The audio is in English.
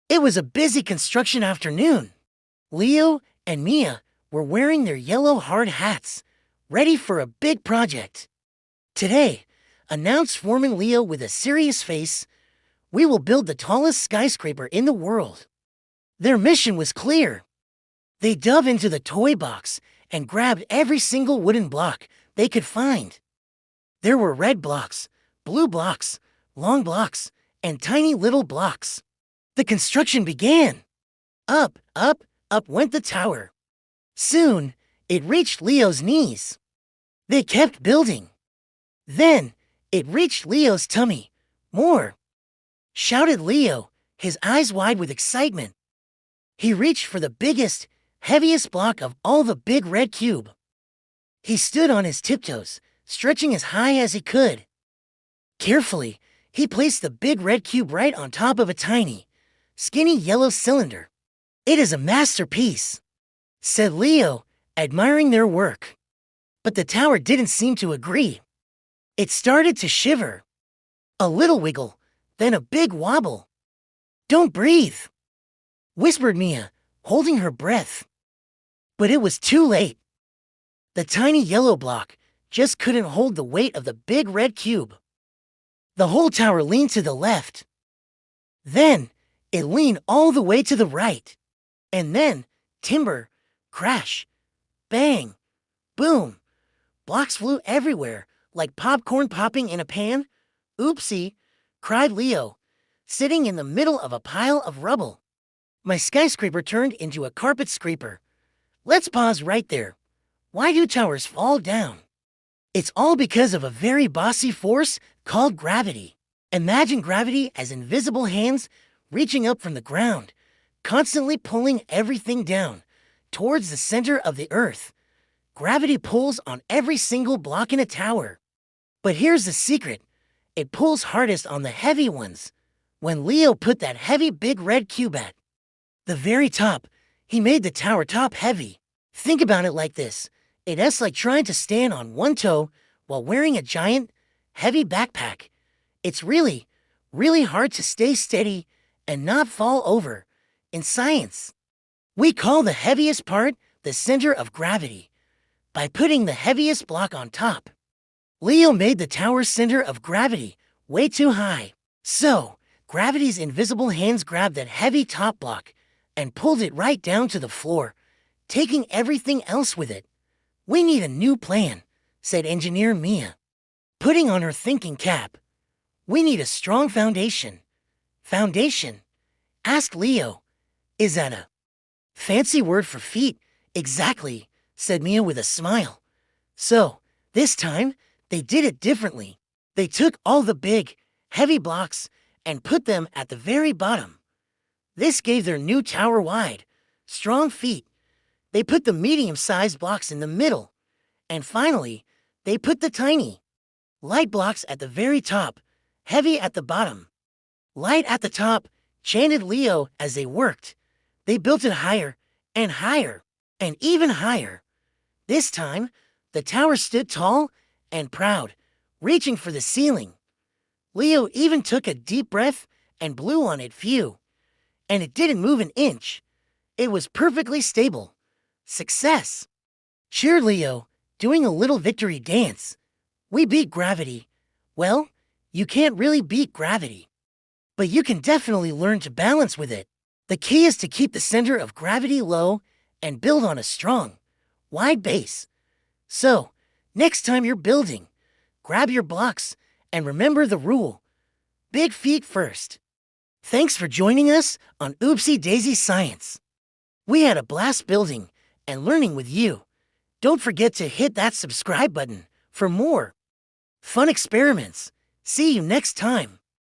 It was a busy construction afternoon. Leo and Mia were wearing their yellow hard hats, ready for a big project. Today, announced Foreman Leo with a serious face, we will build the tallest skyscraper in the world. Their mission was clear. They dove into the toy box and grabbed every single wooden block they could find. There were red blocks, blue blocks, long blocks, and tiny little blocks. The construction began. Up, up, up went the tower. Soon, it reached Leo's knees. They kept building. Then, it reached Leo's tummy. More! Shouted Leo, his eyes wide with excitement. He reached for the biggest, heaviest block of all the big red cube. He stood on his tiptoes, stretching as high as he could. Carefully, he placed the big red cube right on top of a tiny, skinny yellow cylinder. "It is a masterpiece," said Leo, admiring their work. But the tower didn't seem to agree. It started to shiver. A little wiggle, then a big wobble. "Don't breathe," whispered Mia, holding her breath. But it was too late. The tiny yellow block just couldn't hold the weight of the big red cube. The whole tower leaned to the left. Then, it leaned all the way to the right. And then, timber, crash, bang, boom. Blocks flew everywhere, like popcorn popping in a pan. "Oopsie," cried Leo, sitting in the middle of a pile of rubble. "My skyscraper turned into a carpet scraper." Let's pause right there. Why do towers fall down? It's all because of a very bossy force called gravity. Imagine gravity as invisible hands reaching up from the ground, constantly pulling everything down towards the center of the earth. Gravity pulls on every single block in a tower. But here's the secret. It pulls hardest on the heavy ones. When Leo put that heavy big red cube at the very top, he made the tower top heavy. Think about it like this. It's like trying to stand on one toe while wearing a giant, heavy backpack. It's really, really hard to stay steady and not fall over. In science, we call the heaviest part the center of gravity. By putting the heaviest block on top, Leo made the tower's center of gravity way too high. So, gravity's invisible hands grabbed that heavy top block and pulled it right down to the floor, taking everything else with it. "We need a new plan," said Engineer Mia, putting on her thinking cap. "We need a strong foundation." "Foundation?" asked Leo. "Is that a fancy word for feet?" "Exactly," said Mia with a smile. So, this time, they did it differently. They took all the big, heavy blocks and put them at the very bottom. This gave their new tower wide, strong feet. They put the medium-sized blocks in the middle. And finally, they put the tiny, light blocks at the very top, heavy at the bottom. "Light at the top," chanted Leo as they worked. They built it higher and higher and even higher. This time, the tower stood tall and proud, reaching for the ceiling. Leo even took a deep breath and blew on it. Phew. And it didn't move an inch. It was perfectly stable. Success! Cheered Leo, doing a little victory dance. "We beat gravity." Well, you can't really beat gravity, but you can definitely learn to balance with it. The key is to keep the center of gravity low and build on a strong, wide base. So, next time you're building, grab your blocks and remember the rule. Big feet first. Thanks for joining us on Oopsie Daisy Science. We had a blast building and learning with you. Don't forget to hit that subscribe button for more fun experiments. See you next time.